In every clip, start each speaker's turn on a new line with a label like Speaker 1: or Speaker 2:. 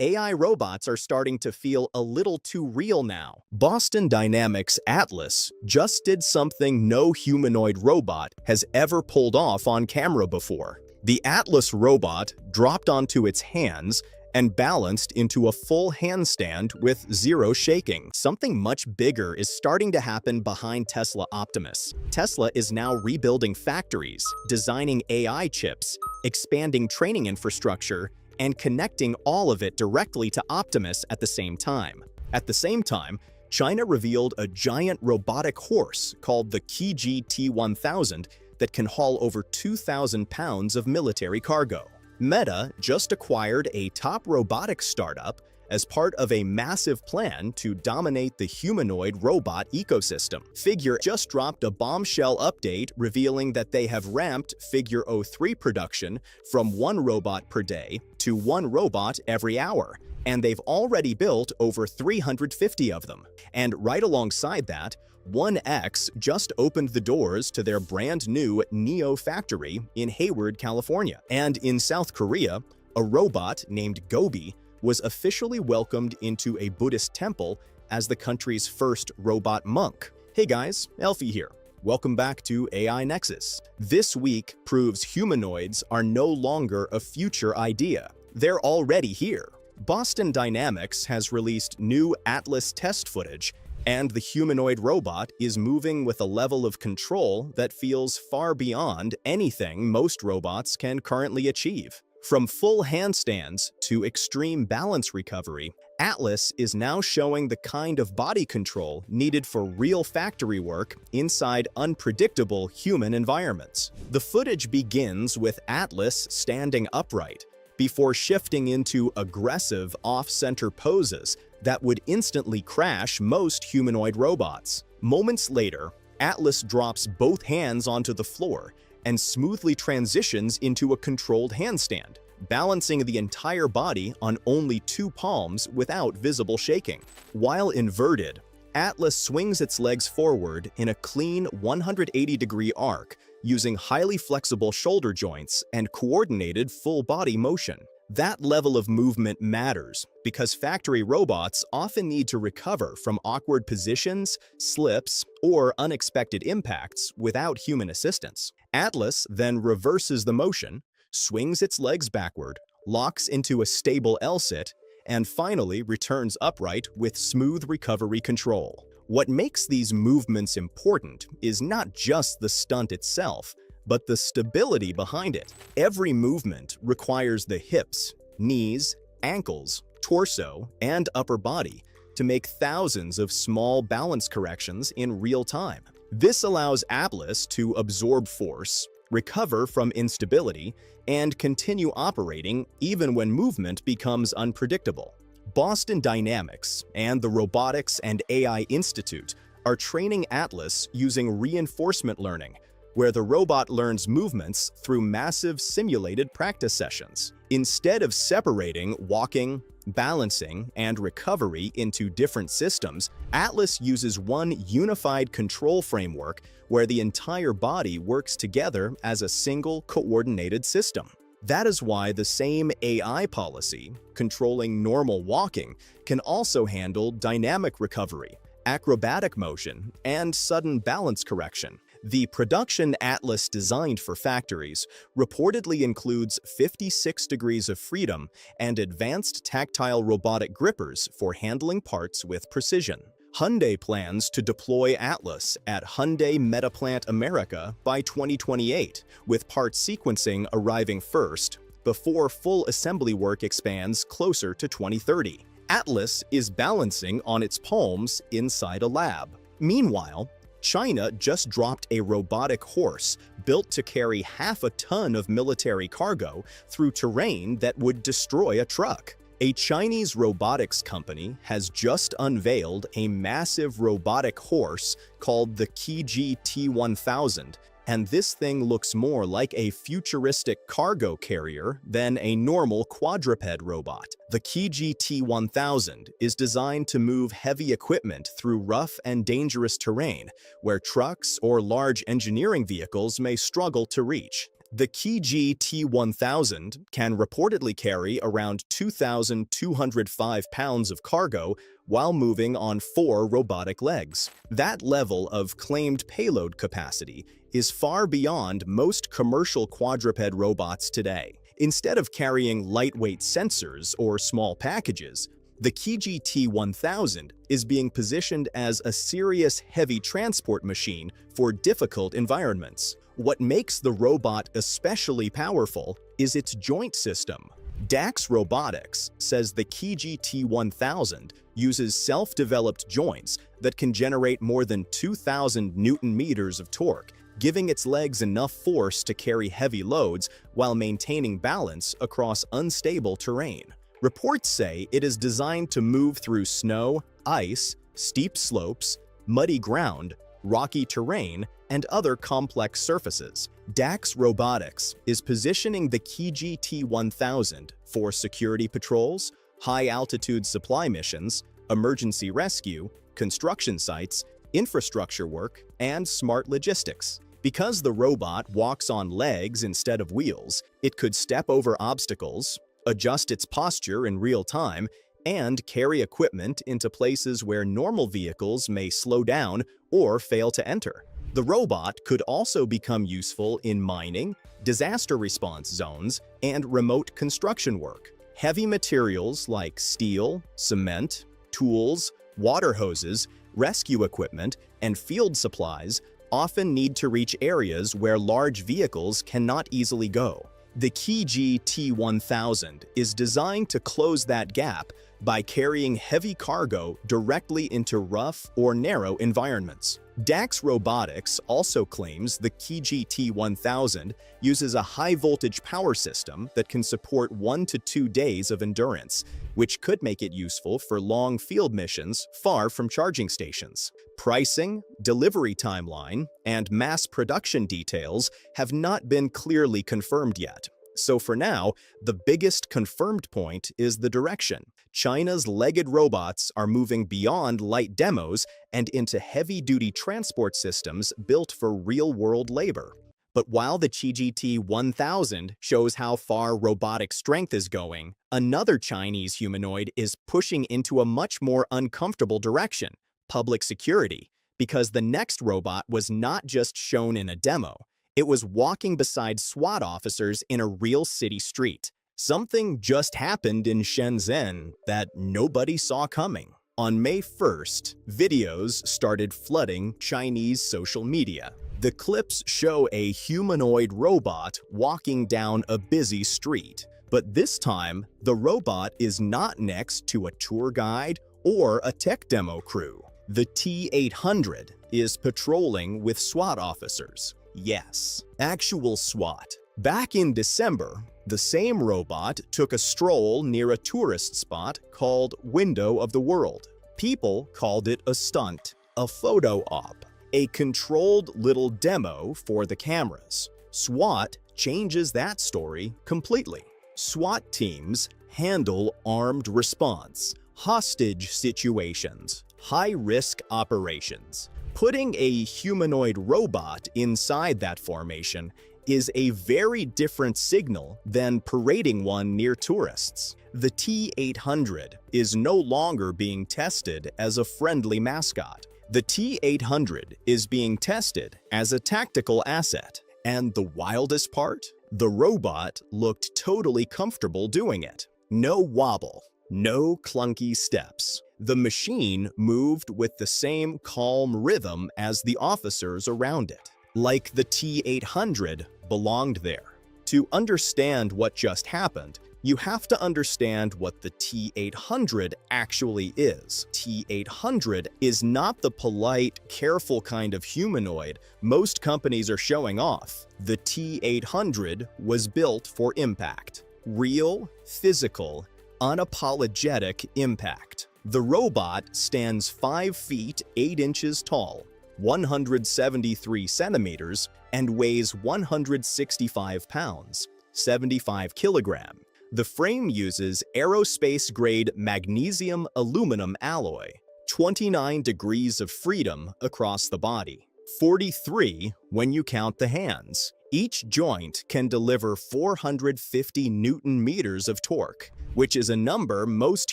Speaker 1: AI robots are starting to feel a little too real now. Boston Dynamics Atlas just did something no humanoid robot has ever pulled off on camera before. The Atlas robot dropped onto its hands and balanced into a full handstand with zero shaking. Something much bigger is starting to happen behind Tesla Optimus. Tesla is now rebuilding factories, designing AI chips, expanding training infrastructure, and connecting all of it directly to Optimus at the same time. At the same time, China revealed a giant robotic horse called the Kiji T1000 that can haul over 2,000 pounds of military cargo. Meta just acquired a top robotics startup as part of a massive plan to dominate the humanoid robot ecosystem. Figure just dropped a bombshell update revealing that they have ramped Figure 03 production from 1 robot per day to 1 robot every hour, and they've already built over 350 of them. And right alongside that, 1X just opened the doors to their brand new Neo factory in Hayward, California. And in South Korea, a robot named Gobi was officially welcomed into a Buddhist temple as the country's first robot monk. Hey guys, Elfie here. Welcome back to AI Nexus. This week proves humanoids are no longer a future idea. They're already here. Boston Dynamics has released new Atlas test footage, and the humanoid robot is moving with a level of control that feels far beyond anything most robots can currently achieve. From full handstands to extreme balance recovery, Atlas is now showing the kind of body control needed for real factory work inside unpredictable human environments. The footage begins with Atlas standing upright, before shifting into aggressive off-center poses that would instantly crash most humanoid robots. Moments later, Atlas drops both hands onto the floor and smoothly transitions into a controlled handstand, balancing the entire body on only 2 palms without visible shaking. While inverted, Atlas swings its legs forward in a clean 180-degree arc using highly flexible shoulder joints and coordinated full-body motion. That level of movement matters because factory robots often need to recover from awkward positions, slips, or unexpected impacts without human assistance. Atlas then reverses the motion, swings its legs backward, locks into a stable L-sit, and finally returns upright with smooth recovery control. What makes these movements important is not just the stunt itself, but the stability behind it. Every movement requires the hips, knees, ankles, torso, and upper body to make thousands of small balance corrections in real time. This allows Atlas to absorb force, recover from instability, and continue operating even when movement becomes unpredictable. Boston Dynamics and the Robotics and AI Institute are training Atlas using reinforcement learning, where the robot learns movements through massive simulated practice sessions. Instead of separating walking, balancing, and recovery into different systems, Atlas uses one unified control framework where the entire body works together as a single coordinated system. That is why the same AI policy, controlling normal walking, can also handle dynamic recovery, acrobatic motion, and sudden balance correction. The production Atlas designed for factories reportedly includes 56 degrees of freedom and advanced tactile robotic grippers for handling parts with precision. Hyundai plans to deploy Atlas at Hyundai Metaplant America by 2028, with part sequencing arriving first, before full assembly work expands closer to 2030. Atlas is balancing on its palms inside a lab. Meanwhile, China just dropped a robotic horse built to carry half a ton of military cargo through terrain that would destroy a truck. A Chinese robotics company has just unveiled a massive robotic horse called the Kiji T1000, and this thing looks more like a futuristic cargo carrier than a normal quadruped robot. The Kiji T1000 is designed to move heavy equipment through rough and dangerous terrain, where trucks or large engineering vehicles may struggle to reach. The Kiji T1000 can reportedly carry around 2,205 pounds of cargo while moving on 4 robotic legs. That level of claimed payload capacity is far beyond most commercial quadruped robots today. Instead of carrying lightweight sensors or small packages, the Kiji T1000 is being positioned as a serious heavy transport machine for difficult environments. What makes the robot especially powerful is its joint system. DAX Robotics says the Kiji T1000 uses self-developed joints that can generate more than 2,000 Newton-meters of torque, giving its legs enough force to carry heavy loads while maintaining balance across unstable terrain. Reports say it is designed to move through snow, ice, steep slopes, muddy ground, rocky terrain, and other complex surfaces. DAX Robotics is positioning the Kiji T1000 for security patrols, high-altitude supply missions, emergency rescue, construction sites, infrastructure work, and smart logistics. Because the robot walks on legs instead of wheels, it could step over obstacles, adjust its posture in real time, and carry equipment into places where normal vehicles may slow down or fail to enter. The robot could also become useful in mining, disaster response zones, and remote construction work. Heavy materials like steel, cement, tools, water hoses, rescue equipment, and field supplies often need to reach areas where large vehicles cannot easily go. The Kiji T1000 is designed to close that gap by carrying heavy cargo directly into rough or narrow environments. DAX Robotics also claims the Kiji T1000 uses a high-voltage power system that can support 1 to 2 days of endurance, which could make it useful for long field missions far from charging stations. Pricing, delivery timeline, and mass production details have not been clearly confirmed yet. So for now, the biggest confirmed point is the direction. China's legged robots are moving beyond light demos and into heavy-duty transport systems built for real-world labor. But while the Kiji T1000 shows how far robotic strength is going, another Chinese humanoid is pushing into a much more uncomfortable direction: public security, because the next robot was not just shown in a demo. It was walking beside SWAT officers in a real city street. Something just happened in Shenzhen that nobody saw coming. On May 1st, videos started flooding Chinese social media. The clips show a humanoid robot walking down a busy street. But this time, the robot is not next to a tour guide or a tech demo crew. The T-800 is patrolling with SWAT officers. Yes, actual SWAT. Back in December, the same robot took a stroll near a tourist spot called Window of the World. People called it a stunt, a photo op, a controlled little demo for the cameras. SWAT changes that story completely. SWAT teams handle armed response, hostage situations, high-risk operations. Putting a humanoid robot inside that formation is a very different signal than parading one near tourists. The T-800 is no longer being tested as a friendly mascot. The T-800 is being tested as a tactical asset. And the wildest part? The robot looked totally comfortable doing it. No wobble, no clunky steps. The machine moved with the same calm rhythm as the officers around it, like the T-800 belonged there. To understand what just happened, you have to understand what the T-800 actually is. T-800 is not the polite, careful kind of humanoid most companies are showing off. The T-800 was built for impact. Real, physical, unapologetic impact. The robot stands 5 feet 8 inches tall, 173 centimeters, and weighs 165 pounds, 75 kilograms. The frame uses aerospace-grade magnesium aluminum alloy, 29 degrees of freedom across the body, 43 when you count the hands. Each joint can deliver 450 Newton meters of torque, which is a number most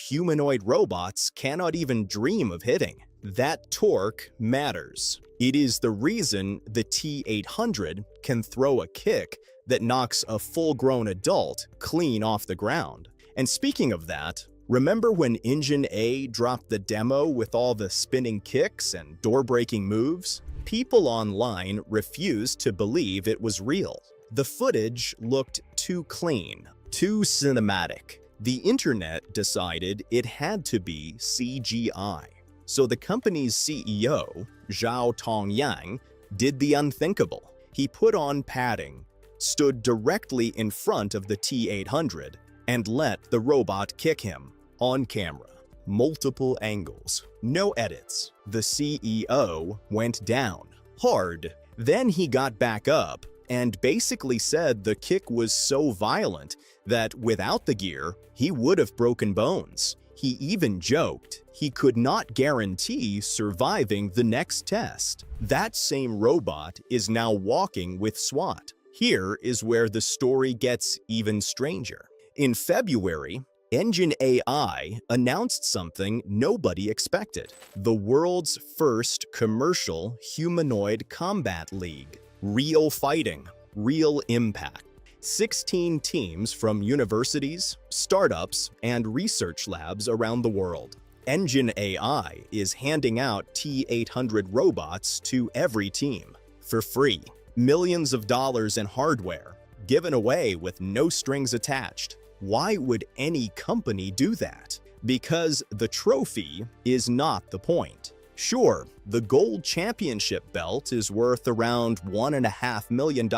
Speaker 1: humanoid robots cannot even dream of hitting. That torque matters. It is the reason the T800 can throw a kick that knocks a full-grown adult clean off the ground. And speaking of that, remember when Engine A dropped the demo with all the spinning kicks and door-breaking moves? People online refused to believe it was real. The footage looked too clean, too cinematic. The internet decided it had to be CGI. So the company's CEO, Zhao Tongyang, did the unthinkable. He put on padding, stood directly in front of the T800, and let the robot kick him on camera. Multiple angles, no edits. The CEO went down hard. Then he got back up and basically said the kick was so violent that without the gear, he would have broken bones. He even joked he could not guarantee surviving the next test. That same robot is now walking with SWAT. Here is where the story gets even stranger. In February, Engine AI announced something nobody expected: the world's first commercial humanoid combat league. Real fighting, real impact. 16 teams from universities, startups, and research labs around the world. Engine AI is handing out T800 robots to every team for free. Millions of dollars in hardware, given away with no strings attached. Why would any company do that? Because the trophy is not the point. Sure, the gold championship belt is worth around $1.5 million,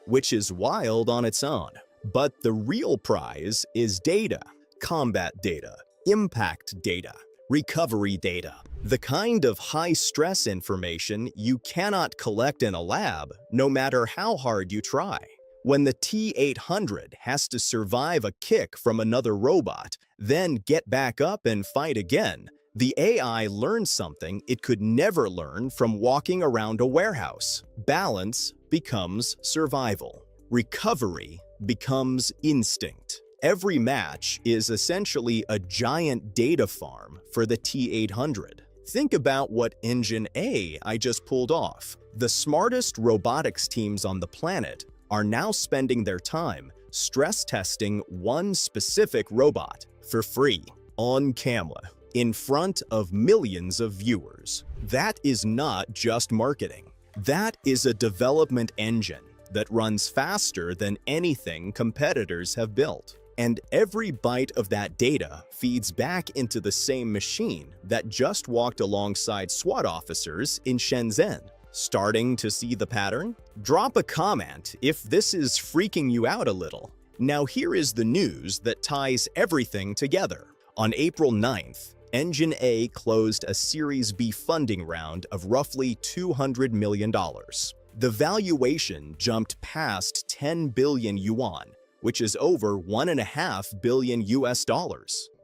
Speaker 1: which is wild on its own. But the real prize is data, combat data, impact data, recovery data, the kind of high-stress information you cannot collect in a lab, no matter how hard you try. When the T800 has to survive a kick from another robot, then get back up and fight again, the AI learns something it could never learn from walking around a warehouse. Balance becomes survival. Recovery becomes instinct. Every match is essentially a giant data farm for the T800. Think about what Engine A I just pulled off. The smartest robotics teams on the planet are now spending their time stress testing one specific robot for free, on camera, in front of millions of viewers. That is not just marketing. That is a development engine that runs faster than anything competitors have built. And every byte of that data feeds back into the same machine that just walked alongside SWAT officers in Shenzhen. Starting to see the pattern? Drop a comment if this is freaking you out a little. Now here is the news that ties everything together. On April 9th, Engine A closed a Series B funding round of roughly $200 million. The valuation jumped past 10 billion yuan, which is over $1.5 billion US.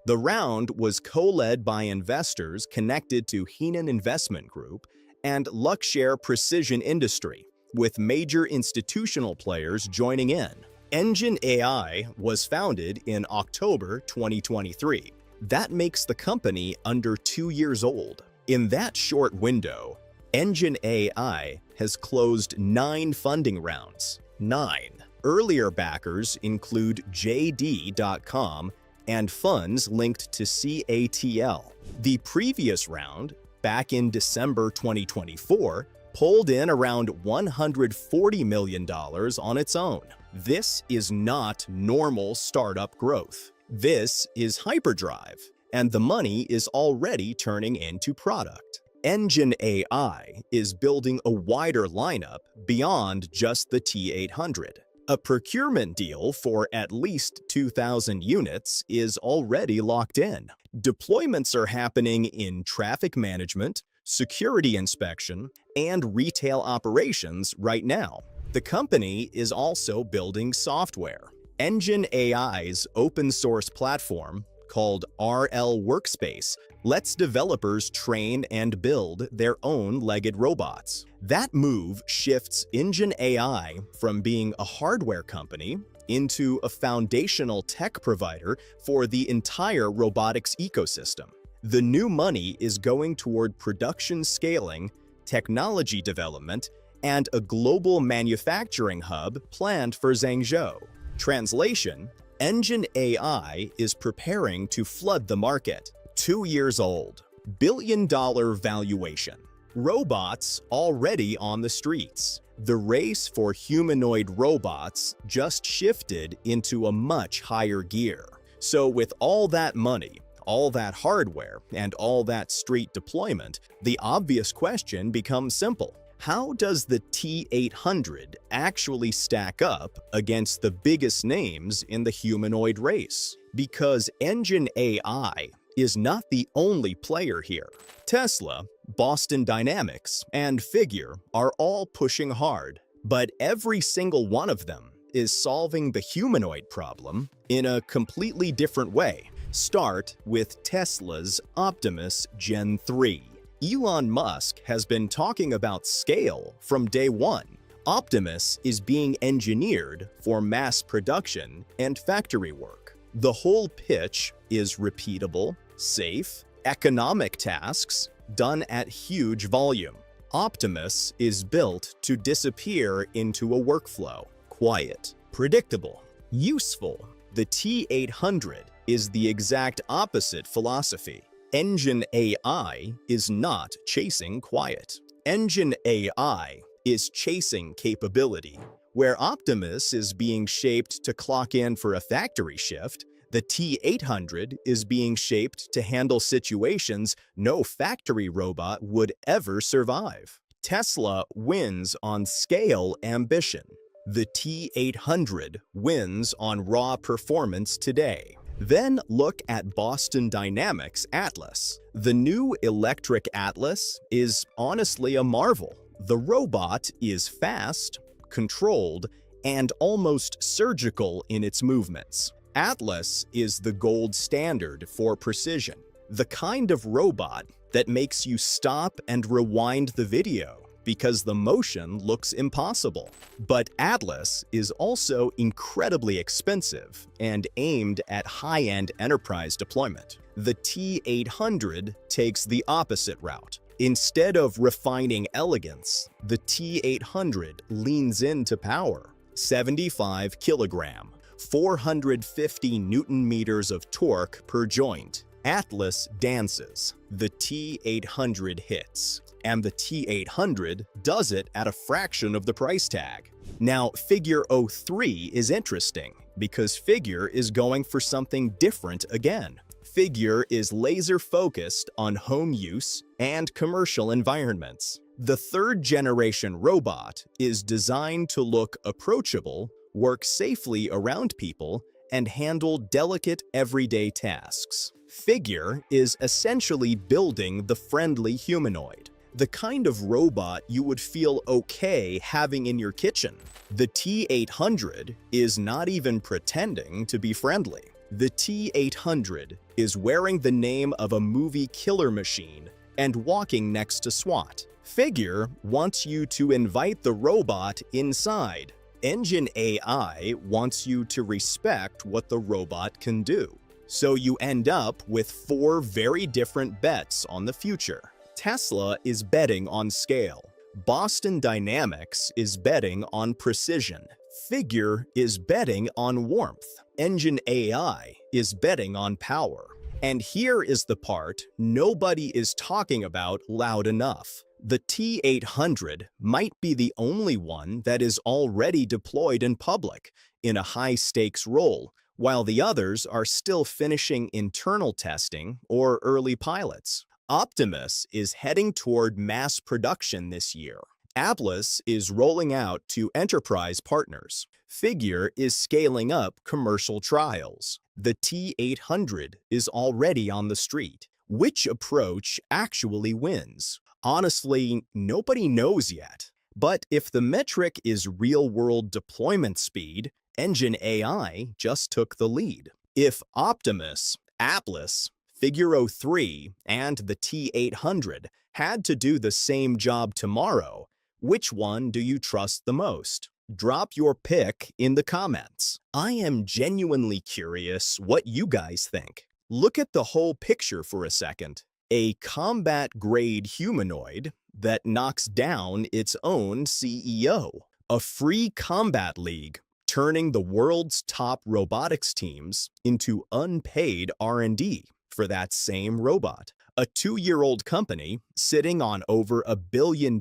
Speaker 1: The round was co-led by investors connected to Hainan Investment Group and Luxshare Precision Industry, with major institutional players joining in. Engine AI was founded in October 2023. That makes the company under 2 years old. In that short window, Engine AI has closed 9 funding rounds. 9. Earlier backers include JD.com and funds linked to CATL. The previous round, back in December 2024, pulled in around $140 million on its own. This is not normal startup growth. This is hyperdrive, and the money is already turning into product. Engine AI is building a wider lineup beyond just the T800. A procurement deal for at least 2,000 units is already locked in. Deployments are happening in traffic management, security inspection, and retail operations right now. The company is also building software. Engine AI's open-source platform, called RL Workspace lets developers train and build their own legged robots. That move shifts Engine AI from being a hardware company into a foundational tech provider for the entire robotics ecosystem. The new money is going toward production scaling, technology development, and a global manufacturing hub planned for Zhengzhou. Translation: Engine AI is preparing to flood the market. 2 years old. Billion-dollar valuation. Robots already on the streets. The race for humanoid robots just shifted into a much higher gear. So with all that money, all that hardware, and all that street deployment, the obvious question becomes simple. How does the T800 actually stack up against the biggest names in the humanoid race? Because Engine AI is not the only player here. Tesla, Boston Dynamics, and Figure are all pushing hard, but every single one of them is solving the humanoid problem in a completely different way. Start with Tesla's Optimus Gen 3. Elon Musk has been talking about scale from day one. Optimus is being engineered for mass production and factory work. The whole pitch is repeatable, safe, economic tasks done at huge volume. Optimus is built to disappear into a workflow. Quiet, predictable, useful. The T800 is the exact opposite philosophy. Engine AI is not chasing quiet. Engine AI is chasing capability. Where Optimus is being shaped to clock in for a factory shift, the T800 is being shaped to handle situations no factory robot would ever survive. Tesla wins on scale ambition. The T800 wins on raw performance today. Then look at Boston Dynamics Atlas. The new electric Atlas is honestly a marvel. The robot is fast, controlled, and almost surgical in its movements. Atlas is the gold standard for precision, the kind of robot that makes you stop and rewind the video because the motion looks impossible. But Atlas is also incredibly expensive and aimed at high-end enterprise deployment. The T800 takes the opposite route. Instead of refining elegance, the T800 leans into power. 75 kilogram, 450 Newton meters of torque per joint. Atlas dances. The T800 hits. And the T800 does it at a fraction of the price tag. Now, Figure 03 is interesting because Figure is going for something different again. Figure is laser-focused on home use and commercial environments. The third-generation robot is designed to look approachable, work safely around people, and handle delicate everyday tasks. Figure is essentially building the friendly humanoid, the kind of robot you would feel okay having in your kitchen. The T800 is not even pretending to be friendly. The T800 is wearing the name of a movie killer machine and walking next to SWAT. Figure wants you to invite the robot inside. Engine AI wants you to respect what the robot can do. So you end up with 4 very different bets on the future. Tesla is betting on scale. Boston Dynamics is betting on precision. Figure is betting on warmth. Engine AI is betting on power. And here is the part nobody is talking about loud enough. The T800 might be the only one that is already deployed in public in a high-stakes role, while the others are still finishing internal testing or early pilots. Optimus is heading toward mass production this year. Atlas is rolling out to enterprise partners. Figure is scaling up commercial trials. The T800 is already on the street. Which approach actually wins? Honestly, nobody knows yet. But if the metric is real-world deployment speed, Engine AI just took the lead. If Optimus Atlas, Figaro 3, and the T800 had to do the same job tomorrow. Which one do you trust the most? Drop your pick in the comments. I am genuinely curious what you guys think. Look at the whole picture for a second. A combat-grade humanoid that knocks down its own CEO. A free combat league turning the world's top robotics teams into unpaid R&D for that same robot. A 2-year-old company sitting on over $1 billion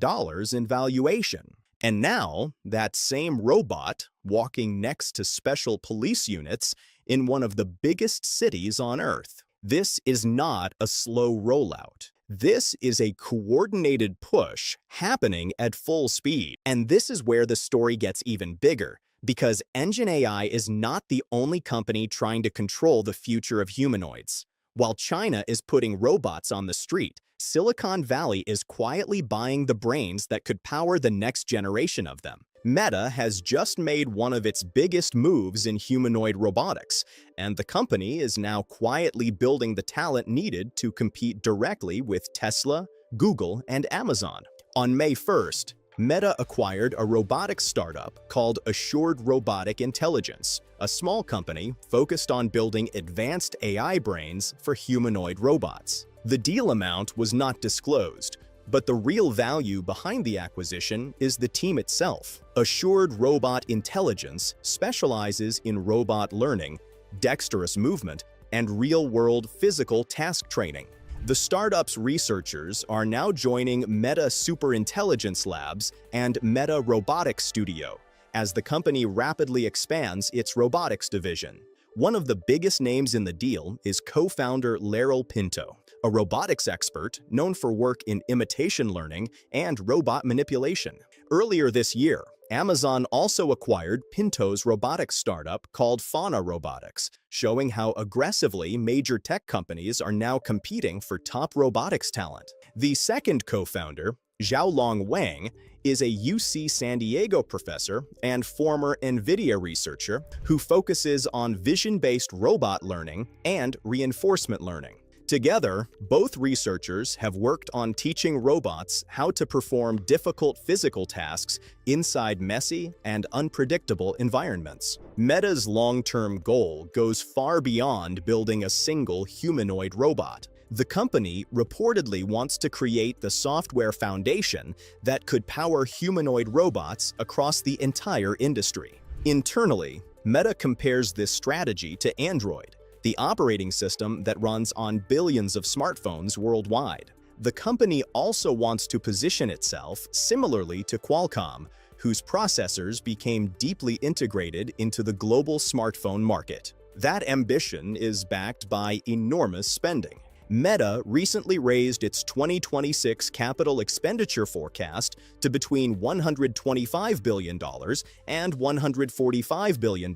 Speaker 1: in valuation. And now, that same robot walking next to special police units in one of the biggest cities on Earth. This is not a slow rollout. This is a coordinated push happening at full speed. And this is where the story gets even bigger, because Engine AI is not the only company trying to control the future of humanoids. While China is putting robots on the street, Silicon Valley is quietly buying the brains that could power the next generation of them. Meta has just made one of its biggest moves in humanoid robotics, and the company is now quietly building the talent needed to compete directly with Tesla, Google, and Amazon. On May 1st, Meta acquired a robotics startup called Assured Robotic Intelligence, a small company focused on building advanced AI brains for humanoid robots. The deal amount was not disclosed, but the real value behind the acquisition is the team itself. Assured Robot Intelligence specializes in robot learning, dexterous movement, and real-world physical task training. The startup's researchers are now joining Meta Superintelligence Labs and Meta Robotics Studio as the company rapidly expands its robotics division. One of the biggest names in the deal is co-founder Laurel Pinto, a robotics expert known for work in imitation learning and robot manipulation. Earlier this year, Amazon also acquired Pinto's robotics startup called Fauna Robotics, showing how aggressively major tech companies are now competing for top robotics talent. The second co-founder, Xiaolong Wang, is a UC San Diego professor and former NVIDIA researcher who focuses on vision-based robot learning and reinforcement learning. Together, both researchers have worked on teaching robots how to perform difficult physical tasks inside messy and unpredictable environments. Meta's long-term goal goes far beyond building a single humanoid robot. The company reportedly wants to create the software foundation that could power humanoid robots across the entire industry. Internally, Meta compares this strategy to Android, the operating system that runs on billions of smartphones worldwide. The company also wants to position itself similarly to Qualcomm, whose processors became deeply integrated into the global smartphone market. That ambition is backed by enormous spending. Meta recently raised its 2026 capital expenditure forecast to between $125 billion and $145 billion,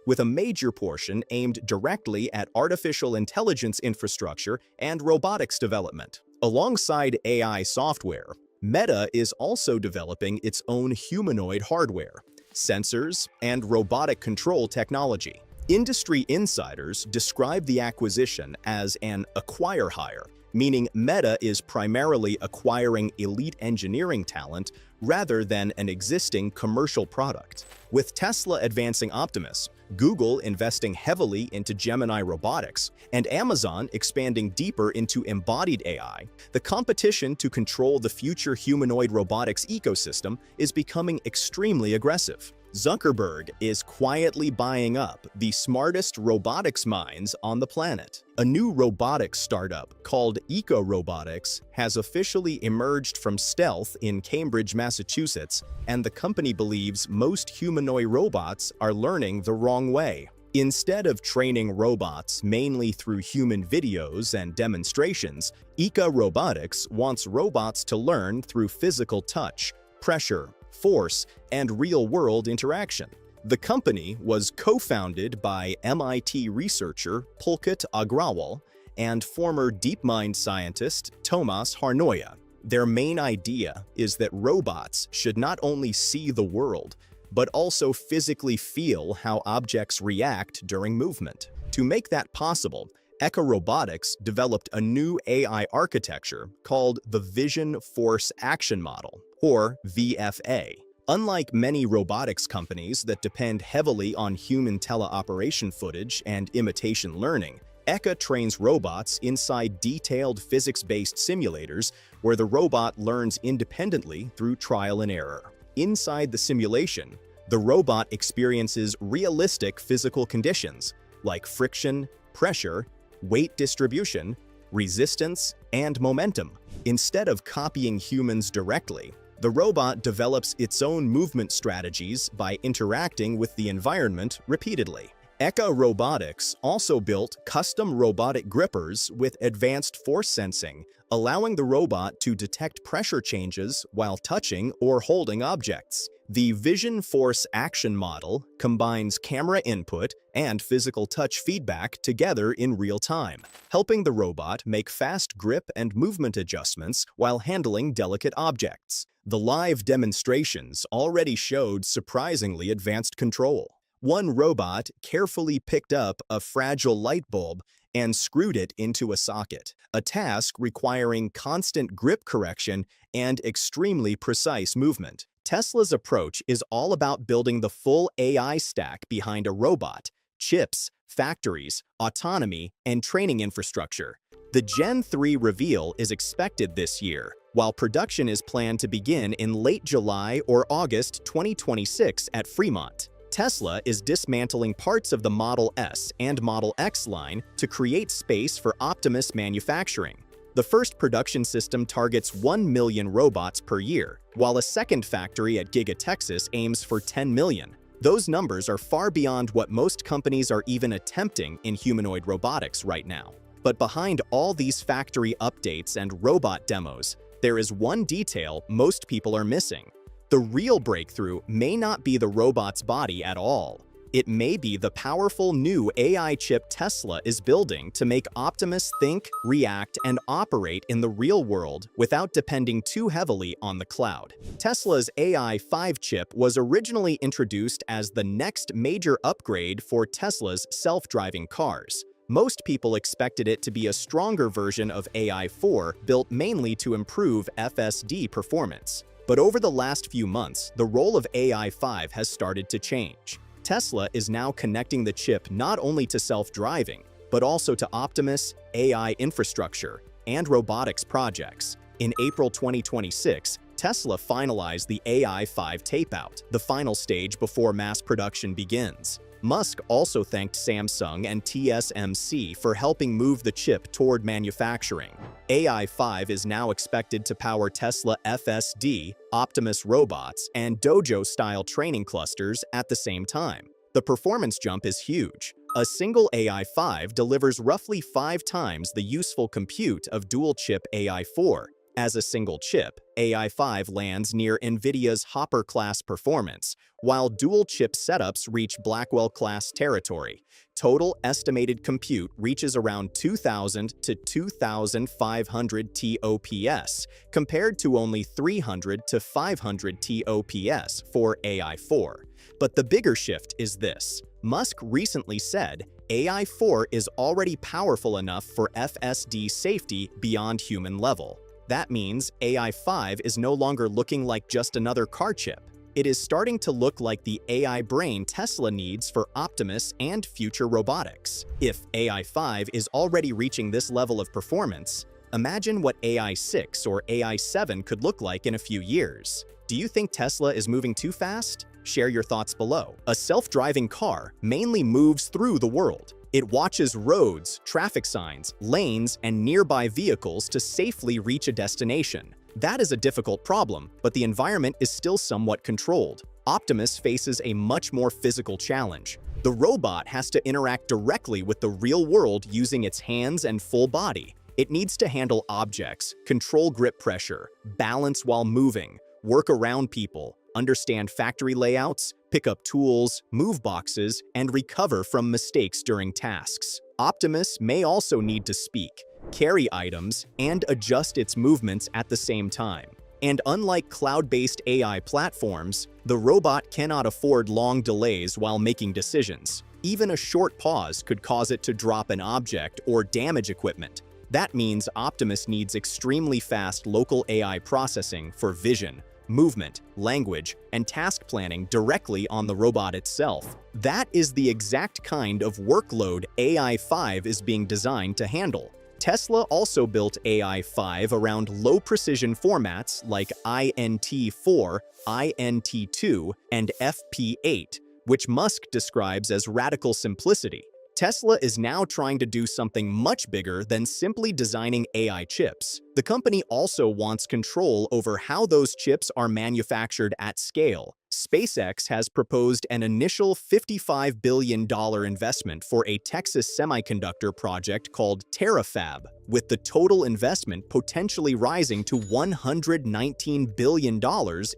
Speaker 1: with a major portion aimed directly at artificial intelligence infrastructure and robotics development. Alongside AI software, Meta is also developing its own humanoid hardware, sensors, and robotic control technology. Industry insiders describe the acquisition as an acquire-hire, meaning Meta is primarily acquiring elite engineering talent rather than an existing commercial product. With Tesla advancing Optimus, Google investing heavily into Gemini robotics, and Amazon expanding deeper into embodied AI, the competition to control the future humanoid robotics ecosystem is becoming extremely aggressive. Zuckerberg is quietly buying up the smartest robotics minds on the planet. A new robotics startup called Eco Robotics has officially emerged from stealth in Cambridge, Massachusetts, and the company believes most humanoid robots are learning the wrong way. Instead of training robots mainly through human videos and demonstrations, Eco Robotics wants robots to learn through physical touch, pressure, force, and real-world interaction. The company was co-founded by MIT researcher Pulkit Agrawal and former DeepMind scientist Tomas Harnoya. Their main idea is that robots should not only see the world, but also physically feel how objects react during movement. To make that possible, Eka Robotics developed a new AI architecture called the Vision Force Action Model, or VFA. Unlike many robotics companies that depend heavily on human teleoperation footage and imitation learning, Eka trains robots inside detailed physics-based simulators where the robot learns independently through trial and error. Inside the simulation, the robot experiences realistic physical conditions like friction, pressure, weight distribution, resistance, and momentum. Instead of copying humans directly, the robot develops its own movement strategies by interacting with the environment repeatedly. Eka Robotics also built custom robotic grippers with advanced force sensing, allowing the robot to detect pressure changes while touching or holding objects. The Vision Force Action Model combines camera input and physical touch feedback together in real time, helping the robot make fast grip and movement adjustments while handling delicate objects. The live demonstrations already showed surprisingly advanced control. One robot carefully picked up a fragile light bulb and screwed it into a socket, a task requiring constant grip correction and extremely precise movement. Tesla's approach is all about building the full AI stack behind a robot: chips, factories, autonomy, and training infrastructure. The Gen 3 reveal is expected this year, while production is planned to begin in late July or August 2026 at Fremont. Tesla is dismantling parts of the Model S and Model X line to create space for Optimus manufacturing. The first production system targets 1 million robots per year, while a second factory at Giga Texas aims for 10 million. Those numbers are far beyond what most companies are even attempting in humanoid robotics right now. But behind all these factory updates and robot demos, there is one detail most people are missing. The real breakthrough may not be the robot's body at all. It may be the powerful new AI chip Tesla is building to make Optimus think, react, and operate in the real world without depending too heavily on the cloud. Tesla's AI 5 chip was originally introduced as the next major upgrade for Tesla's self-driving cars. Most people expected it to be a stronger version of AI 4 built mainly to improve FSD performance. But over the last few months, the role of AI 5 has started to change. Tesla is now connecting the chip not only to self-driving, but also to Optimus, AI infrastructure, and robotics projects. In April 2026, Tesla finalized the AI 5 tape-out, the final stage before mass production begins. Musk also thanked Samsung and TSMC for helping move the chip toward manufacturing. AI 5 is now expected to power Tesla FSD, Optimus robots, and Dojo-style training clusters at the same time. The performance jump is huge. A single AI 5 delivers roughly 5 times the useful compute of dual-chip AI 4. As a single chip, AI 5 lands near NVIDIA's Hopper-class performance, while dual-chip setups reach Blackwell-class territory. Total estimated compute reaches around 2,000 to 2,500 TOPS, compared to only 300 to 500 TOPS for AI 4. But the bigger shift is this. Musk recently said AI 4 is already powerful enough for FSD safety beyond human level. That means AI 5 is no longer looking like just another car chip. It is starting to look like the AI brain Tesla needs for Optimus and future robotics. If AI 5 is already reaching this level of performance, imagine what AI 6 or AI 7 could look like in a few years. Do you think Tesla is moving too fast? Share your thoughts below. A self-driving car mainly moves through the world. It watches roads, traffic signs, lanes, and nearby vehicles to safely reach a destination. That is a difficult problem, but the environment is still somewhat controlled. Optimus faces a much more physical challenge. The robot has to interact directly with the real world using its hands and full body. It needs to handle objects, control grip pressure, balance while moving, work around people, understand factory layouts, pick up tools, move boxes, and recover from mistakes during tasks. Optimus may also need to speak, carry items, and adjust its movements at the same time. And unlike cloud-based AI platforms, the robot cannot afford long delays while making decisions. Even a short pause could cause it to drop an object or damage equipment. That means Optimus needs extremely fast local AI processing for vision, movement, language, and task planning directly on the robot itself. That is the exact kind of workload AI-5 is being designed to handle. Tesla also built AI-5 around low-precision formats like INT4, INT2, and FP8, which Musk describes as radical simplicity. Tesla is now trying to do something much bigger than simply designing AI chips. The company also wants control over how those chips are manufactured at scale. SpaceX has proposed an initial $55 billion investment for a Texas semiconductor project called TerraFab, with the total investment potentially rising to $119 billion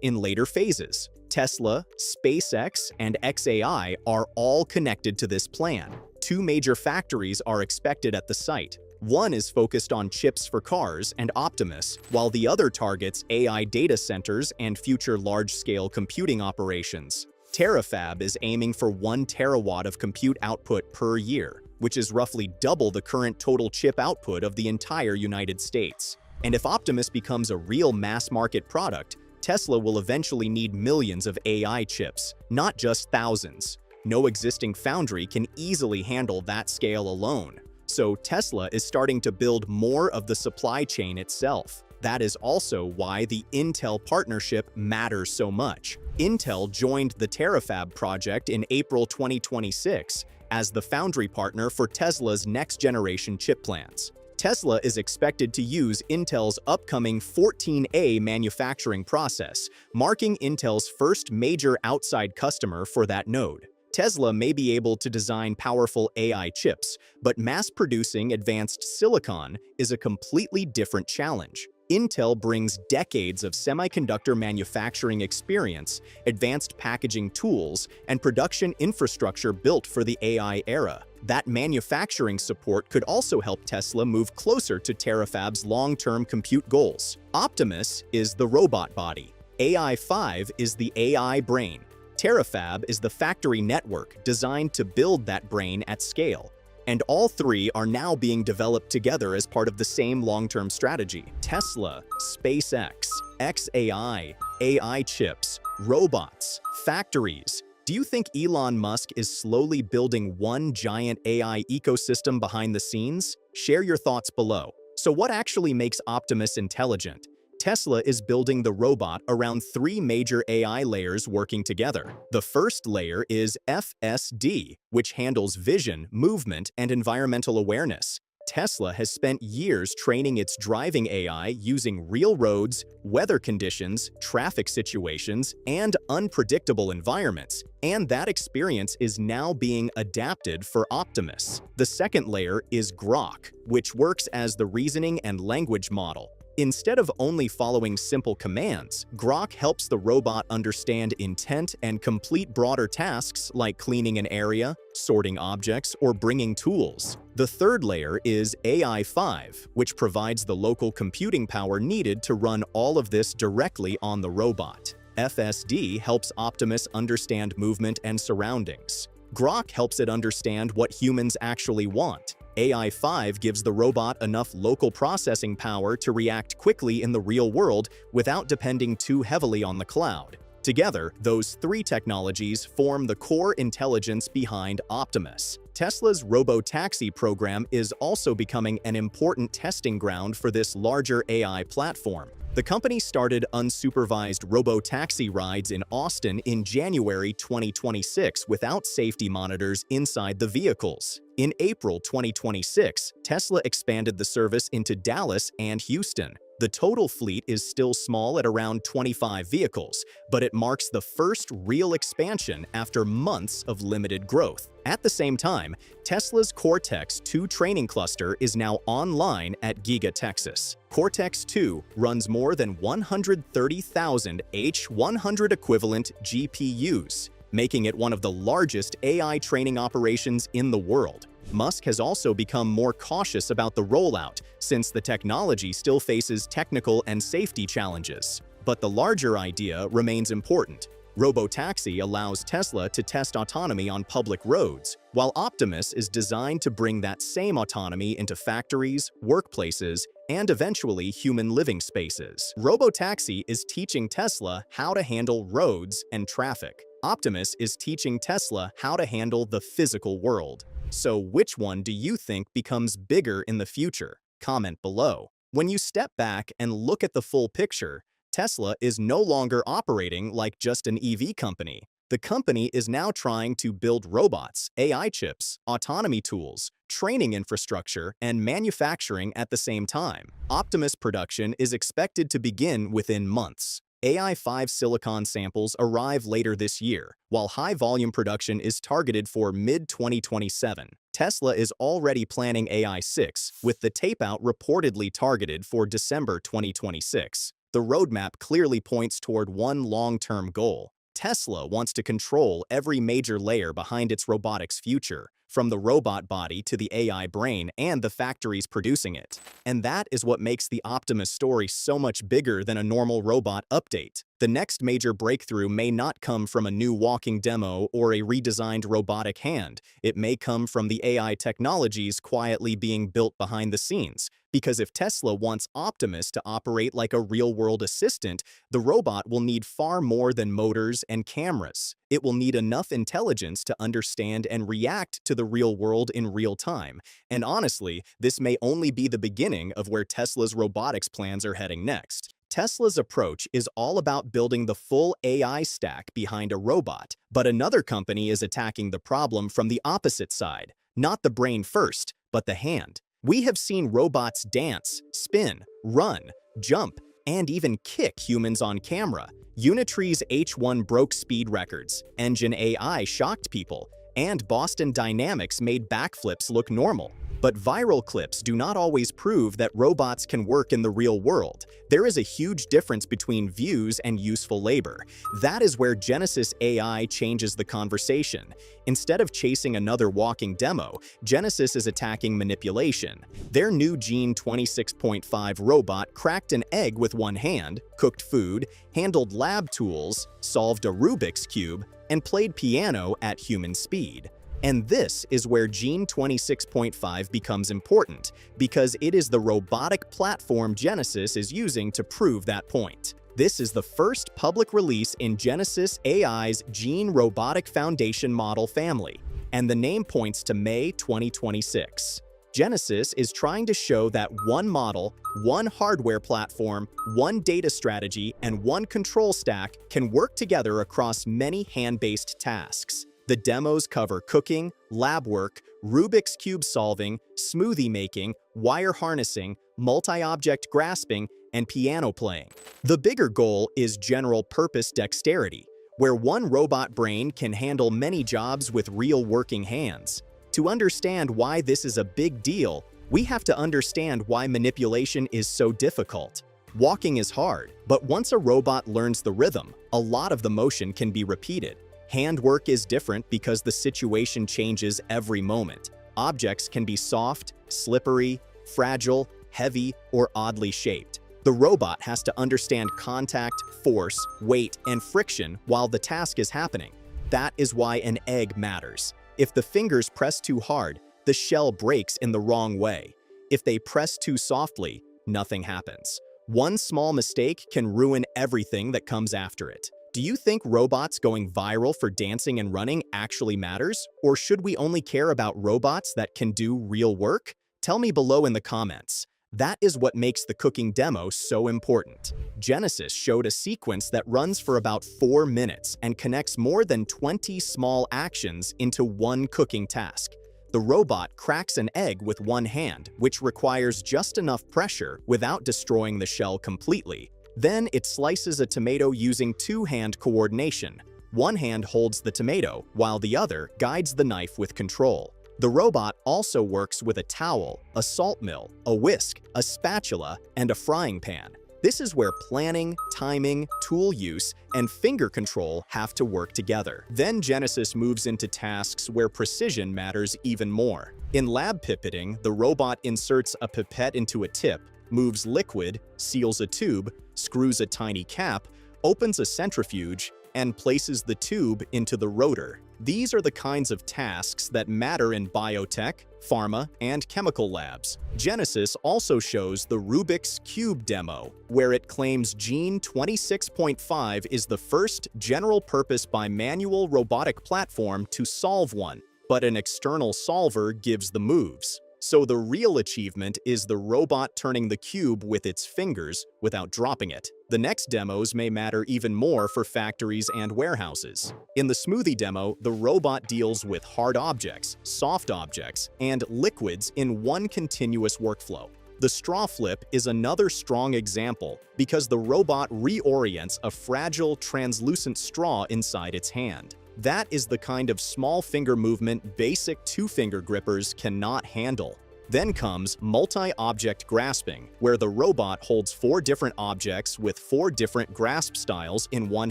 Speaker 1: in later phases. Tesla, SpaceX, and xAI are all connected to this plan. Two major factories are expected at the site. One is focused on chips for cars and Optimus, while the other targets AI data centers and future large-scale computing operations. TerraFab is aiming for 1 terawatt of compute output per year, which is roughly double the current total chip output of the entire United States. And if Optimus becomes a real mass-market product, Tesla will eventually need millions of AI chips, not just thousands. No existing foundry can easily handle that scale alone. So Tesla is starting to build more of the supply chain itself. That is also why the Intel partnership matters so much. Intel joined the TerraFab project in April 2026 as the foundry partner for Tesla's next-generation chip plans. Tesla is expected to use Intel's upcoming 14A manufacturing process, marking Intel's first major outside customer for that node. Tesla may be able to design powerful AI chips, but mass-producing advanced silicon is a completely different challenge. Intel brings decades of semiconductor manufacturing experience, advanced packaging tools, and production infrastructure built for the AI era. That manufacturing support could also help Tesla move closer to TerraFab's long-term compute goals. Optimus is the robot body. AI-5 is the AI brain. TerraFab is the factory network designed to build that brain at scale. And all three are now being developed together as part of the same long-term strategy. Tesla, SpaceX, xAI, AI chips, robots, factories. Do you think Elon Musk is slowly building one giant AI ecosystem behind the scenes? Share your thoughts below. So what actually makes Optimus intelligent? Tesla is building the robot around 3 major AI layers working together. The first layer is FSD, which handles vision, movement, and environmental awareness. Tesla has spent years training its driving AI using real roads, weather conditions, traffic situations, and unpredictable environments, and that experience is now being adapted for Optimus. The second layer is Grok, which works as the reasoning and language model. Instead of only following simple commands, Grok helps the robot understand intent and complete broader tasks like cleaning an area, sorting objects, or bringing tools. The third layer is AI-5, which provides the local computing power needed to run all of this directly on the robot. FSD helps Optimus understand movement and surroundings. Grok helps it understand what humans actually want. AI-5 gives the robot enough local processing power to react quickly in the real world without depending too heavily on the cloud. Together, those 3 technologies form the core intelligence behind Optimus. Tesla's robotaxi program is also becoming an important testing ground for this larger AI platform. The company started unsupervised robotaxi rides in Austin in January 2026 without safety monitors inside the vehicles. In April 2026, Tesla expanded the service into Dallas and Houston. The total fleet is still small at around 25 vehicles, but it marks the first real expansion after months of limited growth. At the same time, Tesla's Cortex-2 training cluster is now online at Giga Texas. Cortex-2 runs more than 130,000 H100 equivalent GPUs, making it one of the largest AI training operations in the world. Musk has also become more cautious about the rollout since the technology still faces technical and safety challenges. But the larger idea remains important. Robotaxi allows Tesla to test autonomy on public roads, while Optimus is designed to bring that same autonomy into factories, workplaces, and eventually human living spaces. Robotaxi is teaching Tesla how to handle roads and traffic. Optimus is teaching Tesla how to handle the physical world. So which one do you think becomes bigger in the future? Comment below. When you step back and look at the full picture, Tesla is no longer operating like just an EV company. The company is now trying to build robots, AI chips, autonomy tools, training infrastructure, and manufacturing at the same time. Optimus production is expected to begin within months. AI-5 silicon samples arrive later this year, while high-volume production is targeted for mid-2027. Tesla is already planning AI-6, with the tape-out reportedly targeted for December 2026. The roadmap clearly points toward one long-term goal. Tesla wants to control every major layer behind its robotics future, from the robot body to the AI brain and the factories producing it. And that is what makes the Optimus story so much bigger than a normal robot update. The next major breakthrough may not come from a new walking demo or a redesigned robotic hand. It may come from the AI technologies quietly being built behind the scenes. Because if Tesla wants Optimus to operate like a real-world assistant, the robot will need far more than motors and cameras. It will need enough intelligence to understand and react to the real world in real time. And honestly, this may only be the beginning of where Tesla's robotics plans are heading next. Tesla's approach is all about building the full AI stack behind a robot, but another company is attacking the problem from the opposite side. Not the brain first, but the hand. We have seen robots dance, spin, run, jump, and even kick humans on camera. Unitree's H1 broke speed records, Engine AI shocked people, and Boston Dynamics made backflips look normal. But viral clips do not always prove that robots can work in the real world. There is a huge difference between views and useful labor. That is where Genesis AI changes the conversation. Instead of chasing another walking demo, Genesis is attacking manipulation. Their new Gene 26.5 robot cracked an egg with one hand, cooked food, handled lab tools, solved a Rubik's Cube, and played piano at human speed. And this is where Gene 26.5 becomes important, because it is the robotic platform Genesis is using to prove that point. This is the first public release in Genesis AI's Gene Robotic Foundation model family, and the name points to May 2026. Genesis is trying to show that one model, one hardware platform, one data strategy, and one control stack can work together across many hand-based tasks. The demos cover cooking, lab work, Rubik's Cube solving, smoothie making, wire harnessing, multi-object grasping, and piano playing. The bigger goal is general-purpose dexterity, where one robot brain can handle many jobs with real working hands. To understand why this is a big deal, we have to understand why manipulation is so difficult. Walking is hard, but once a robot learns the rhythm, a lot of the motion can be repeated. Handwork is different because the situation changes every moment. Objects can be soft, slippery, fragile, heavy, or oddly shaped. The robot has to understand contact, force, weight, and friction while the task is happening. That is why an egg matters. If the fingers press too hard, the shell breaks in the wrong way. If they press too softly, nothing happens. One small mistake can ruin everything that comes after it. Do you think robots going viral for dancing and running actually matters? Or should we only care about robots that can do real work? Tell me below in the comments. That is what makes the cooking demo so important. Genesis showed a sequence that runs for about 4 minutes and connects more than 20 small actions into one cooking task. The robot cracks an egg with one hand, which requires just enough pressure without destroying the shell completely. Then it slices a tomato using two-hand coordination. One hand holds the tomato, while the other guides the knife with control. The robot also works with a towel, a salt mill, a whisk, a spatula, and a frying pan. This is where planning, timing, tool use, and finger control have to work together. Then Genesis moves into tasks where precision matters even more. In lab pipetting, the robot inserts a pipette into a tip, moves liquid, seals a tube, screws a tiny cap, opens a centrifuge, and places the tube into the rotor. These are the kinds of tasks that matter in biotech, pharma, and chemical labs. Genesis also shows the Rubik's Cube demo, where it claims Gene 26.5 is the first general-purpose bimanual robotic platform to solve one, but an external solver gives the moves. So the real achievement is the robot turning the cube with its fingers without dropping it. The next demos may matter even more for factories and warehouses. In the smoothie demo, the robot deals with hard objects, soft objects, and liquids in one continuous workflow. The straw flip is another strong example because the robot reorients a fragile, translucent straw inside its hand. That is the kind of small finger movement basic two-finger grippers cannot handle. Then comes multi-object grasping, where the robot holds 4 different objects with 4 different grasp styles in one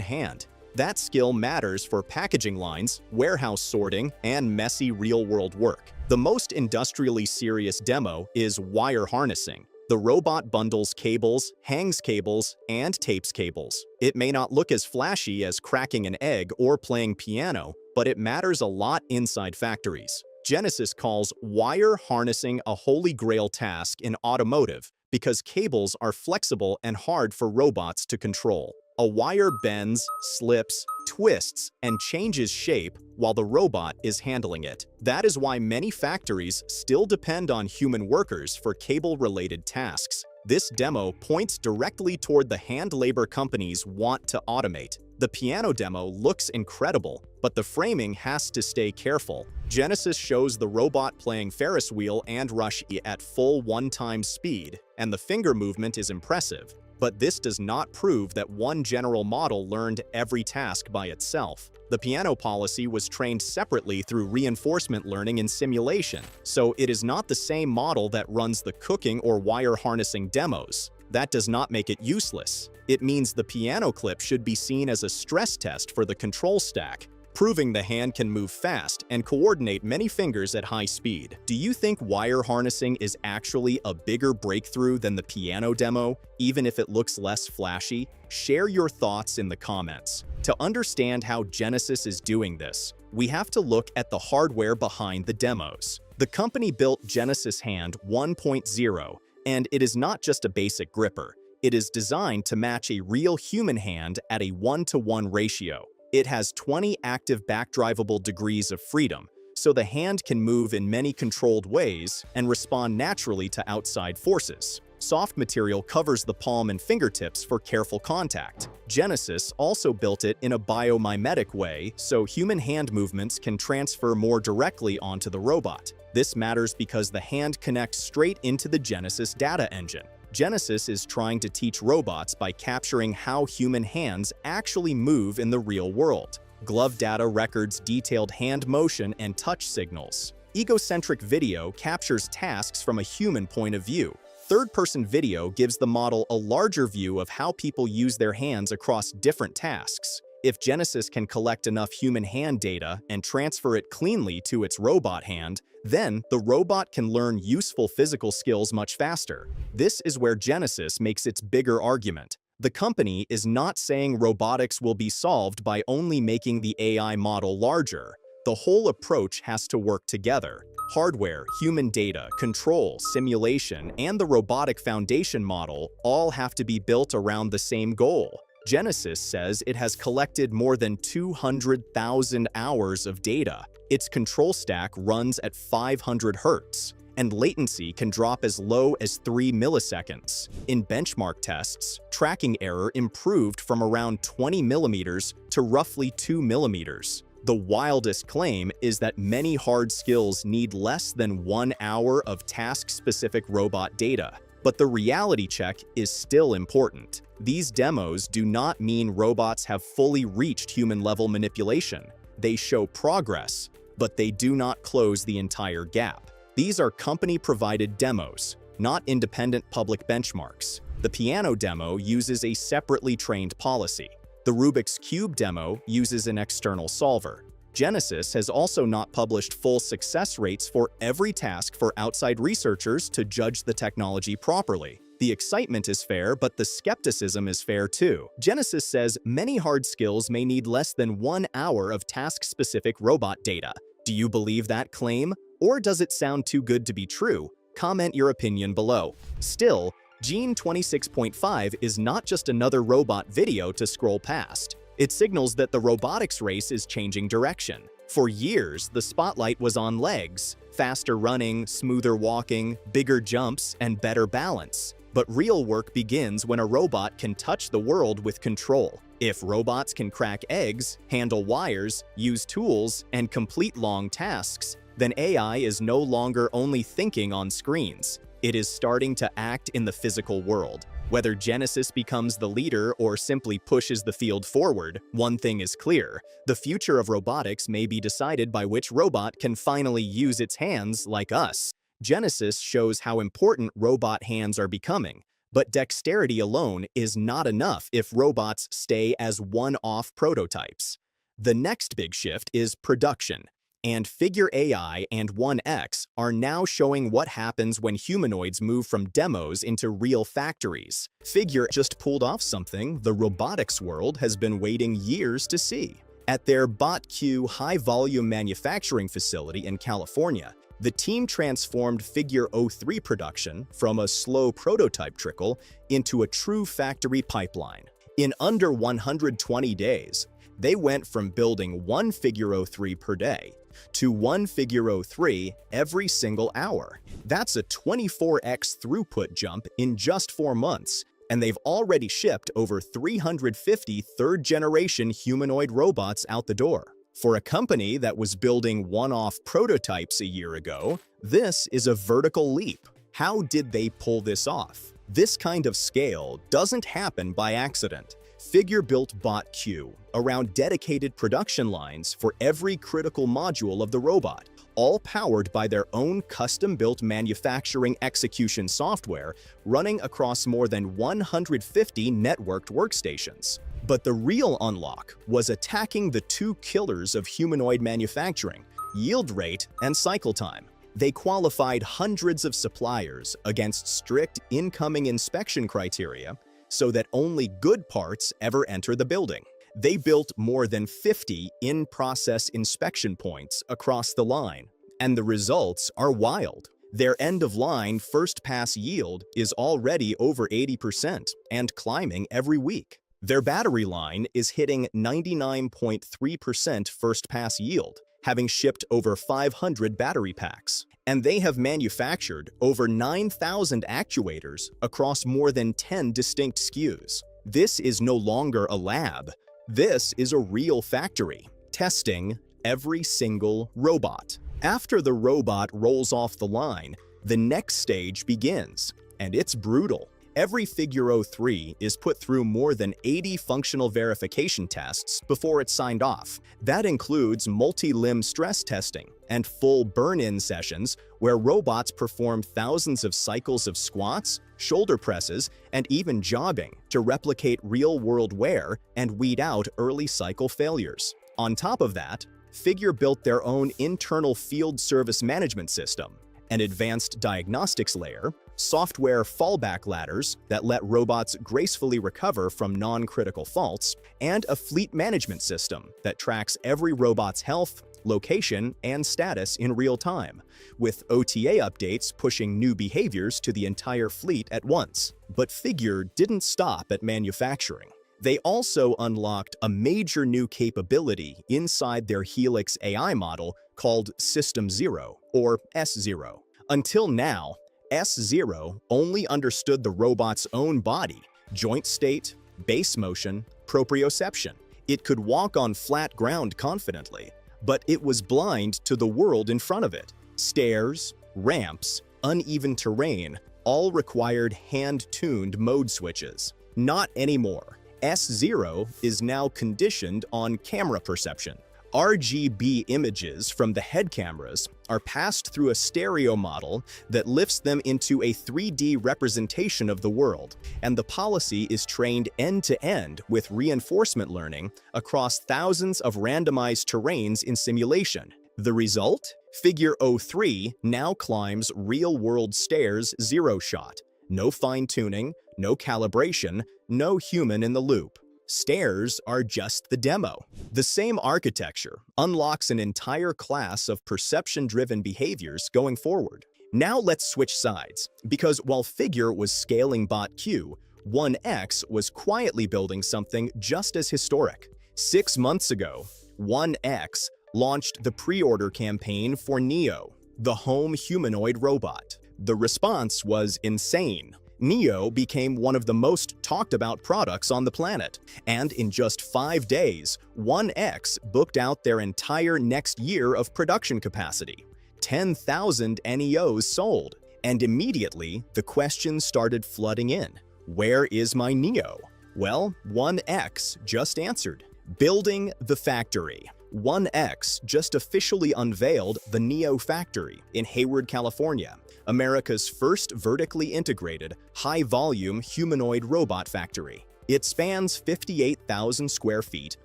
Speaker 1: hand. That skill matters for packaging lines, warehouse sorting, and messy real-world work. The most industrially serious demo is wire harnessing. The robot bundles cables, hangs cables, and tapes cables. It may not look as flashy as cracking an egg or playing piano, but it matters a lot inside factories. Genesis calls wire harnessing a holy grail task in automotive because cables are flexible and hard for robots to control. A wire bends, slips, twists, and changes shape while the robot is handling it. That is why many factories still depend on human workers for cable-related tasks. This demo points directly toward the hand labor companies want to automate. The piano demo looks incredible, but the framing has to stay careful. Genesis shows the robot playing Ferris wheel and rush at full one-time speed, and the finger movement is impressive. But this does not prove that one general model learned every task by itself. The piano policy was trained separately through reinforcement learning and simulation, so it is not the same model that runs the cooking or wire harnessing demos. That does not make it useless. It means the piano clip should be seen as a stress test for the control stack, proving the hand can move fast and coordinate many fingers at high speed. Do you think wire harnessing is actually a bigger breakthrough than the piano demo, even if it looks less flashy? Share your thoughts in the comments. To understand how Genesis is doing this, we have to look at the hardware behind the demos. The company built Genesis Hand 1.0, and it is not just a basic gripper. It is designed to match a real human hand at a 1-to-1 ratio. It has 20 active backdrivable degrees of freedom, so the hand can move in many controlled ways and respond naturally to outside forces. Soft material covers the palm and fingertips for careful contact. Genesis also built it in a biomimetic way so human hand movements can transfer more directly onto the robot. This matters because the hand connects straight into the Genesis data engine. Genesis is trying to teach robots by capturing how human hands actually move in the real world. Glove data records detailed hand motion and touch signals. Egocentric video captures tasks from a human point of view. Third-person video gives the model a larger view of how people use their hands across different tasks. If Genesis can collect enough human hand data and transfer it cleanly to its robot hand, then the robot can learn useful physical skills much faster. This is where Genesis makes its bigger argument. The company is not saying robotics will be solved by only making the AI model larger. The whole approach has to work together. Hardware, human data, control, simulation, and the robotic foundation model all have to be built around the same goal. Genesis says it has collected more than 200,000 hours of data. Its control stack runs at 500 Hz, and latency can drop as low as 3 milliseconds. In benchmark tests, tracking error improved from around 20 millimeters to roughly 2 millimeters. The wildest claim is that many hard skills need less than 1 hour of task-specific robot data. But the reality check is still important. These demos do not mean robots have fully reached human-level manipulation. They show progress, but they do not close the entire gap. These are company-provided demos, not independent public benchmarks. The piano demo uses a separately trained policy. The Rubik's Cube demo uses an external solver. Genesis has also not published full success rates for every task for outside researchers to judge the technology properly. The excitement is fair, but the skepticism is fair too. Genesis says many hard skills may need less than 1 hour of task-specific robot data. Do you believe that claim? Or does it sound too good to be true? Comment your opinion below. Still, Gene 26.5 is not just another robot video to scroll past. It signals that the robotics race is changing direction. For years, the spotlight was on legs, faster running, smoother walking, bigger jumps, and better balance. But real work begins when a robot can touch the world with control. If robots can crack eggs, handle wires, use tools, and complete long tasks, then AI is no longer only thinking on screens. It is starting to act in the physical world. Whether Genesis becomes the leader or simply pushes the field forward, one thing is clear: the future of robotics may be decided by which robot can finally use its hands like us. Genesis shows how important robot hands are becoming, but dexterity alone is not enough if robots stay as one-off prototypes. The next big shift is production, and Figure AI and 1X are now showing what happens when humanoids move from demos into real factories. Figure just pulled off something the robotics world has been waiting years to see. At their BotQ high-volume manufacturing facility in California, the team transformed Figure 03 production from a slow prototype trickle into a true factory pipeline. In under 120 days, they went from building one Figure 03 per day to one Figure 03 every single hour. That's a 24x throughput jump in just 4 months, and they've already shipped over 350 third-generation humanoid robots out the door. For a company that was building one-off prototypes a year ago, this is a vertical leap. How did they pull this off? This kind of scale doesn't happen by accident. Figure built BotQ around dedicated production lines for every critical module of the robot, all powered by their own custom-built manufacturing execution software running across more than 150 networked workstations. But the real unlock was attacking the two killers of humanoid manufacturing: yield rate and cycle time. They qualified hundreds of suppliers against strict incoming inspection criteria so that only good parts ever enter the building. They built more than 50 in-process inspection points across the line, and the results are wild. Their end-of-line first-pass yield is already over 80% and climbing every week. Their battery line is hitting 99.3% first-pass yield, having shipped over 500 battery packs. And they have manufactured over 9,000 actuators across more than 10 distinct SKUs. This is no longer a lab. This is a real factory, testing every single robot. After the robot rolls off the line, the next stage begins, and it's brutal. Every Figure 03 is put through more than 80 functional verification tests before it's signed off. That includes multi-limb stress testing and full burn-in sessions where robots perform thousands of cycles of squats, shoulder presses, and even jogging to replicate real-world wear and weed out early cycle failures. On top of that, Figure built their own internal field service management system, an advanced diagnostics layer, software fallback ladders that let robots gracefully recover from non-critical faults, and a fleet management system that tracks every robot's health, location, and status in real time, with OTA updates pushing new behaviors to the entire fleet at once. But Figure didn't stop at manufacturing. They also unlocked a major new capability inside their Helix AI model called System 0, or S0. Until now, S0 only understood the robot's own body, joint state, base motion, proprioception. It could walk on flat ground confidently, but it was blind to the world in front of it. Stairs, ramps, uneven terrain all required hand-tuned mode switches. Not anymore. S0 is now conditioned on camera perception. RGB images from the head cameras are passed through a stereo model that lifts them into a 3D representation of the world, and the policy is trained end-to-end with reinforcement learning across thousands of randomized terrains in simulation. The result? Figure 03 now climbs real-world stairs zero-shot, No fine-tuning, no calibration, no human in the loop. Stairs are just the demo. The same architecture unlocks an entire class of perception-driven behaviors going forward. Now let's switch sides, because while Figure was scaling Bot Q, 1X was quietly building something just as historic. 6 months ago, 1X launched the pre-order campaign for Neo, the home humanoid robot. The response was insane. Neo became one of the most talked about products on the planet, and in just 5 days, 1X booked out their entire next year of production capacity. 10,000 NEOs sold, and immediately the questions started flooding in. Where is my Neo? Well, 1X just answered. Building the factory. 1X just officially unveiled the Neo factory in Hayward, California, America's first vertically integrated, high-volume humanoid robot factory. It spans 58,000 square feet,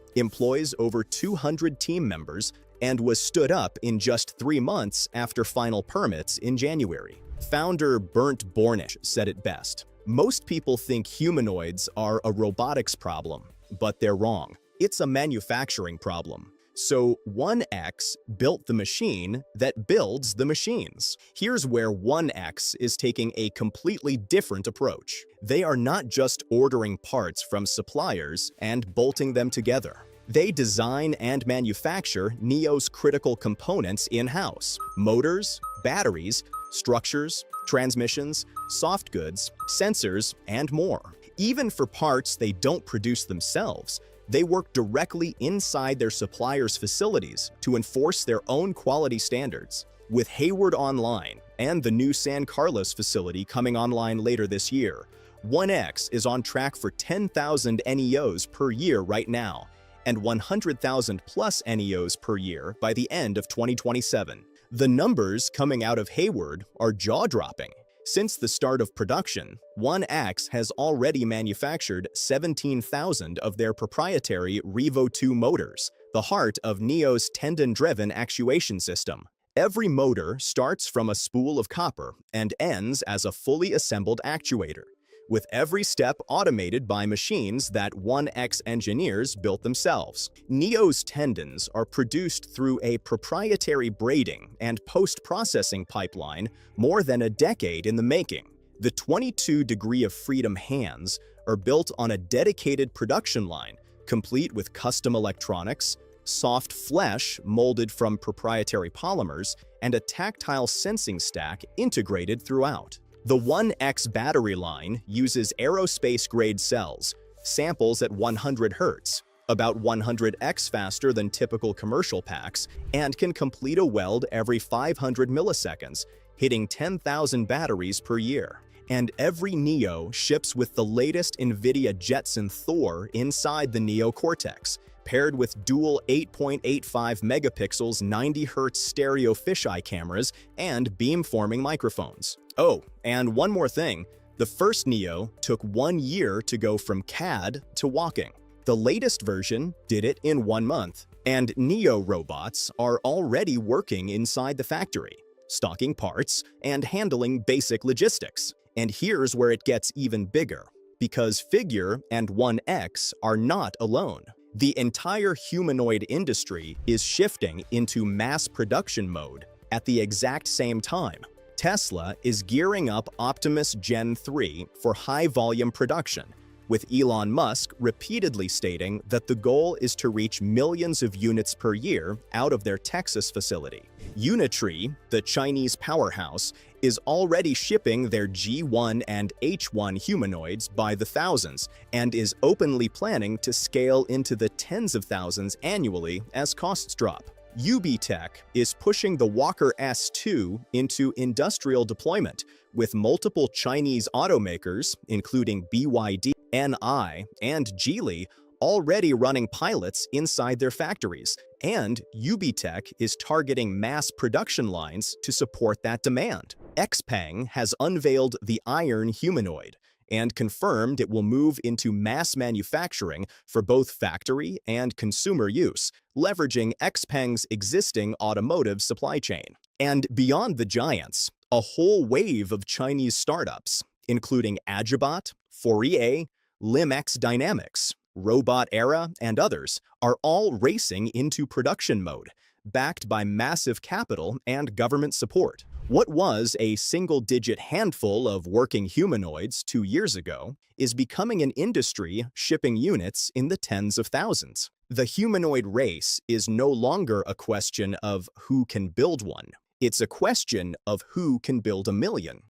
Speaker 1: employs over 200 team members, and was stood up in just 3 months after final permits in January. Founder Bernd Bornisch said it best. Most people think humanoids are a robotics problem, but they're wrong. It's a manufacturing problem. So 1X built the machine that builds the machines. Here's where 1X is taking a completely different approach. They are not just ordering parts from suppliers and bolting them together. They design and manufacture Neo's critical components in-house: motors, batteries, structures, transmissions, soft goods, sensors, and more. Even for parts they don't produce themselves, they work directly inside their suppliers' facilities to enforce their own quality standards. With Hayward online and the new San Carlos facility coming online later this year, 1X is on track for 10,000 NEOs per year right now, and 100,000 plus NEOs per year by the end of 2027. The numbers coming out of Hayward are jaw-dropping. Since the start of production, 1X has already manufactured 17,000 of their proprietary Revo 2 motors, the heart of Neo's tendon-driven actuation system. Every motor starts from a spool of copper and ends as a fully assembled actuator, with every step automated by machines that 1X engineers built themselves. Neo's tendons are produced through a proprietary braiding and post-processing pipeline more than a decade in the making. The 22 degree of freedom hands are built on a dedicated production line, complete with custom electronics, soft flesh molded from proprietary polymers, and a tactile sensing stack integrated throughout. The 1X battery line uses aerospace-grade cells, samples at 100 Hz, about 100x faster than typical commercial packs, and can complete a weld every 500 milliseconds, hitting 10,000 batteries per year. And every Neo ships with the latest NVIDIA Jetson Thor inside the Neo Cortex, paired with dual 8.85 megapixels 90 Hz stereo fisheye cameras and beamforming microphones. Oh, and one more thing, the first Neo took 1 year to go from CAD to walking. The latest version did it in 1 month, and Neo robots are already working inside the factory, stocking parts and handling basic logistics. And here's where it gets even bigger, because Figure and 1X are not alone. The entire humanoid industry is shifting into mass production mode at the exact same time. Tesla is gearing up Optimus Gen 3 for high-volume production, with Elon Musk repeatedly stating that the goal is to reach millions of units per year out of their Texas facility. Unitree, the Chinese powerhouse, is already shipping their G1 and H1 humanoids by the thousands and is openly planning to scale into the tens of thousands annually as costs drop. Tech is pushing the Walker S2 into industrial deployment, with multiple Chinese automakers, including BYD, NI, and Geely, already running pilots inside their factories, and Tech is targeting mass production lines to support that demand. XPeng has unveiled the Iron Humanoid and confirmed it will move into mass manufacturing for both factory and consumer use, leveraging XPeng's existing automotive supply chain. And beyond the giants, a whole wave of Chinese startups, including Agibot, Fourier, LimX Dynamics, Robot Era, and others, are all racing into production mode, backed by massive capital and government support. What was a single-digit handful of working humanoids 2 years ago is becoming an industry shipping units in the tens of thousands. The humanoid race is no longer a question of who can build one. It's a question of who can build a million.